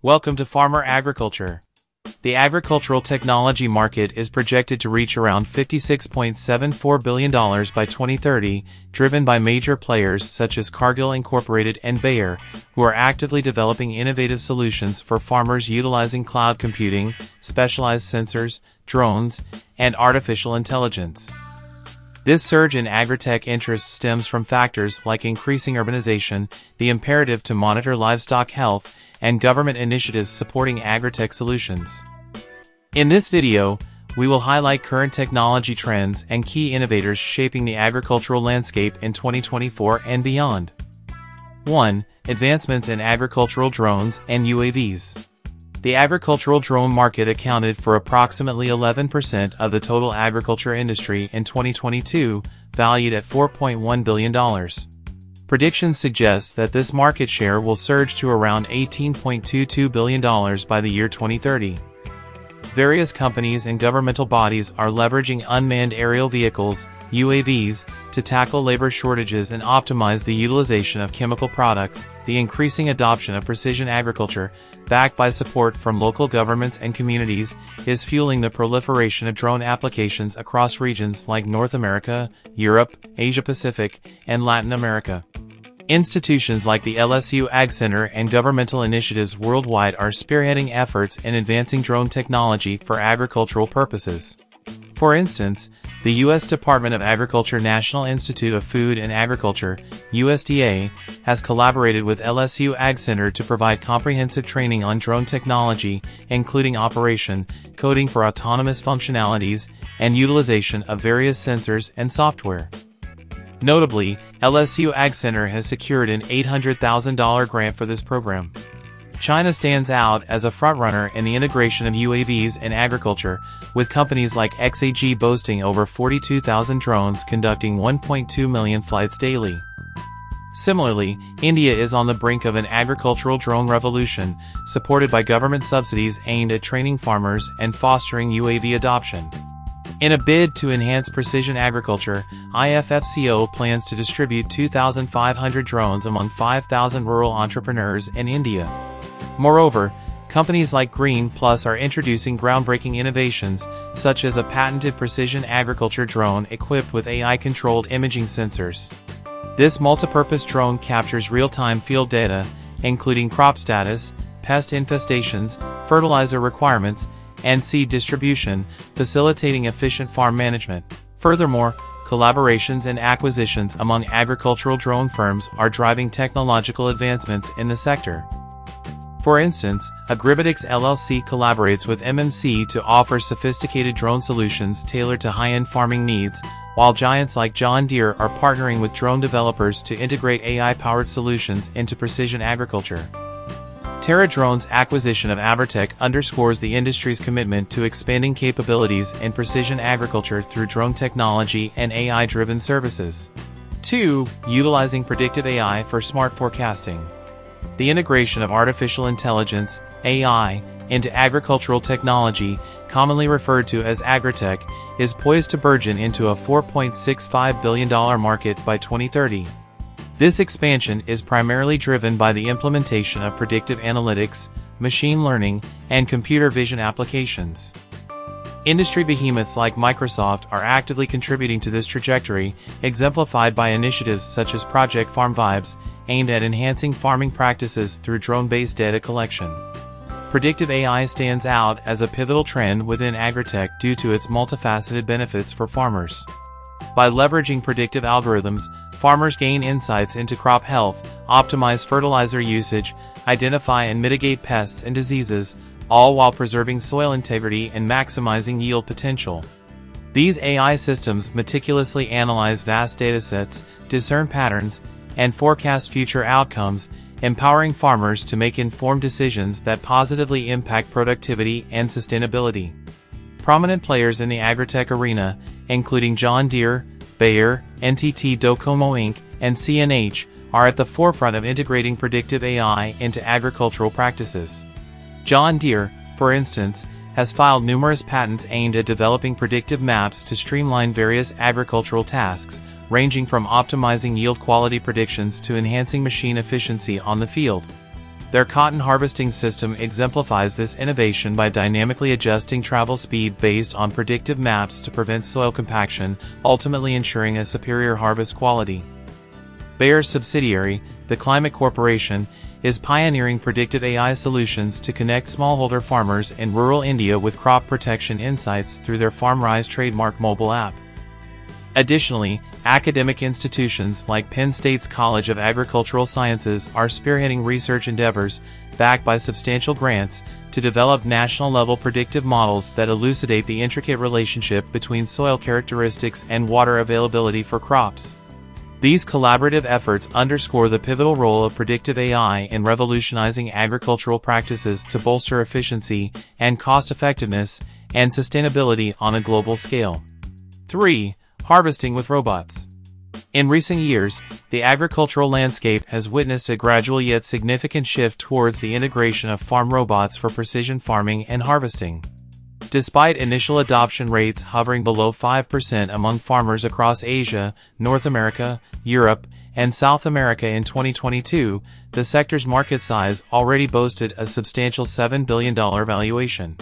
Welcome to Farmer Agriculture. The agricultural technology market is projected to reach around $56.74 billion by 2030, driven by major players such as Cargill Incorporated and Bayer, who are actively developing innovative solutions for farmers utilizing cloud computing, specialized sensors, drones, and artificial intelligence. This surge in agritech interest stems from factors like increasing urbanization, the imperative to monitor livestock health, and government initiatives supporting agritech solutions. In this video, we will highlight current technology trends and key innovators shaping the agricultural landscape in 2024 and beyond. 1. Advancements in agricultural drones and UAVs. The agricultural drone market accounted for approximately 11% of the total agriculture industry in 2022, valued at $4.1 billion. Predictions suggest that this market share will surge to around $18.22 billion by the year 2030. Various companies and governmental bodies are leveraging unmanned aerial vehicles, UAVs, to tackle labor shortages and optimize the utilization of chemical products. The increasing adoption of precision agriculture, backed by support from local governments and communities, is fueling the proliferation of drone applications across regions like North America, Europe, Asia-Pacific, and Latin America. Institutions like the LSU Ag Center and governmental initiatives worldwide are spearheading efforts in advancing drone technology for agricultural purposes. For instance, the U.S. Department of Agriculture National Institute of Food and Agriculture, USDA, has collaborated with LSU Ag Center to provide comprehensive training on drone technology, including operation, coding for autonomous functionalities, and utilization of various sensors and software. Notably, LSU Ag Center has secured an $800,000 grant for this program. China stands out as a frontrunner in the integration of UAVs in agriculture, with companies like XAG boasting over 42,000 drones conducting 1.2 million flights daily. Similarly, India is on the brink of an agricultural drone revolution, supported by government subsidies aimed at training farmers and fostering UAV adoption. In a bid to enhance precision agriculture, IFFCO plans to distribute 2,500 drones among 5,000 rural entrepreneurs in India. Moreover, companies like Green Plus are introducing groundbreaking innovations, such as a patented precision agriculture drone equipped with AI-controlled imaging sensors. This multipurpose drone captures real-time field data, including crop status, pest infestations, fertilizer requirements, and seed distribution, facilitating efficient farm management. Furthermore, collaborations and acquisitions among agricultural drone firms are driving technological advancements in the sector. For instance, Agribotics LLC collaborates with MMC to offer sophisticated drone solutions tailored to high-end farming needs, while giants like John Deere are partnering with drone developers to integrate AI-powered solutions into precision agriculture. TerraDrone's acquisition of Abertech underscores the industry's commitment to expanding capabilities in precision agriculture through drone technology and AI-driven services. 2. Utilizing predictive AI for smart forecasting. The integration of artificial intelligence, AI, into agricultural technology, commonly referred to as agritech, is poised to burgeon into a $4.65 billion market by 2030. This expansion is primarily driven by the implementation of predictive analytics, machine learning, and computer vision applications. Industry behemoths like Microsoft are actively contributing to this trajectory, exemplified by initiatives such as Project Farm Vibes, aimed at enhancing farming practices through drone-based data collection. Predictive AI stands out as a pivotal trend within agritech due to its multifaceted benefits for farmers. By leveraging predictive algorithms, farmers gain insights into crop health, optimize fertilizer usage, identify and mitigate pests and diseases, all while preserving soil integrity and maximizing yield potential. These AI systems meticulously analyze vast datasets, discern patterns, and forecast future outcomes, empowering farmers to make informed decisions that positively impact productivity and sustainability. Prominent players in the agritech arena, including John Deere, Bayer, NTT Docomo Inc., and CNH, are at the forefront of integrating predictive AI into agricultural practices. John Deere, for instance, has filed numerous patents aimed at developing predictive maps to streamline various agricultural tasks, ranging from optimizing yield quality predictions to enhancing machine efficiency on the field. Their cotton harvesting system exemplifies this innovation by dynamically adjusting travel speed based on predictive maps to prevent soil compaction, ultimately ensuring a superior harvest quality. Bayer's subsidiary, the Climate Corporation, is pioneering predictive AI solutions to connect smallholder farmers in rural India with crop protection insights through their FarmRise trademark mobile app. Additionally, academic institutions like Penn State's College of Agricultural Sciences are spearheading research endeavors, backed by substantial grants, to develop national-level predictive models that elucidate the intricate relationship between soil characteristics and water availability for crops. These collaborative efforts underscore the pivotal role of predictive AI in revolutionizing agricultural practices to bolster efficiency and cost-effectiveness and sustainability on a global scale. 3. Harvesting with robots. In recent years, the agricultural landscape has witnessed a gradual yet significant shift towards the integration of farm robots for precision farming and harvesting. Despite initial adoption rates hovering below 5% among farmers across Asia, North America, Europe, and South America in 2022, the sector's market size already boasted a substantial $7 billion valuation.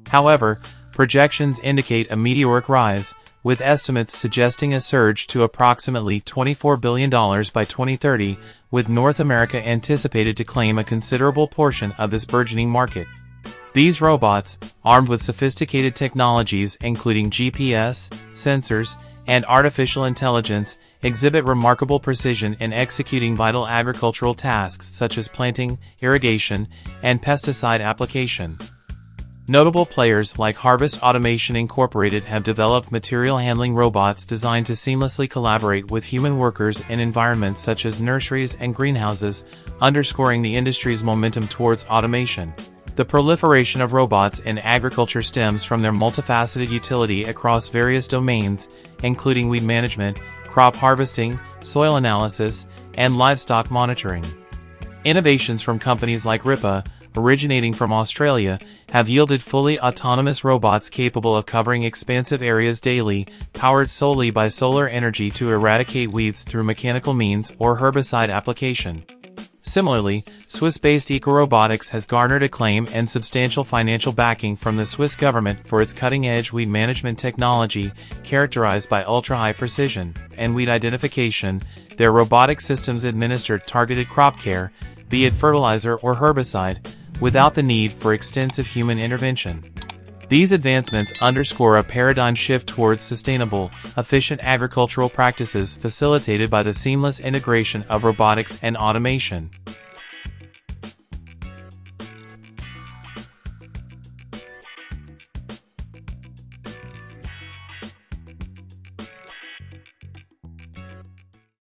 However, projections indicate a meteoric rise, with estimates suggesting a surge to approximately $24 billion by 2030, with North America anticipated to claim a considerable portion of this burgeoning market. These robots, armed with sophisticated technologies including GPS, sensors, and artificial intelligence, exhibit remarkable precision in executing vital agricultural tasks such as planting, irrigation, and pesticide application. Notable players like Harvest Automation Incorporated have developed material handling robots designed to seamlessly collaborate with human workers in environments such as nurseries and greenhouses, underscoring the industry's momentum towards automation. The proliferation of robots in agriculture stems from their multifaceted utility across various domains, including weed management, crop harvesting, soil analysis, and livestock monitoring. Innovations from companies like Ripa, originating from Australia, have yielded fully autonomous robots capable of covering expansive areas daily, powered solely by solar energy to eradicate weeds through mechanical means or herbicide application. Similarly, Swiss-based EcoRobotics has garnered acclaim and substantial financial backing from the Swiss government for its cutting-edge weed management technology, characterized by ultra-high precision and weed identification. Their robotic systems administer targeted crop care, be it fertilizer or herbicide, without the need for extensive human intervention. These advancements underscore a paradigm shift towards sustainable, efficient agricultural practices facilitated by the seamless integration of robotics and automation.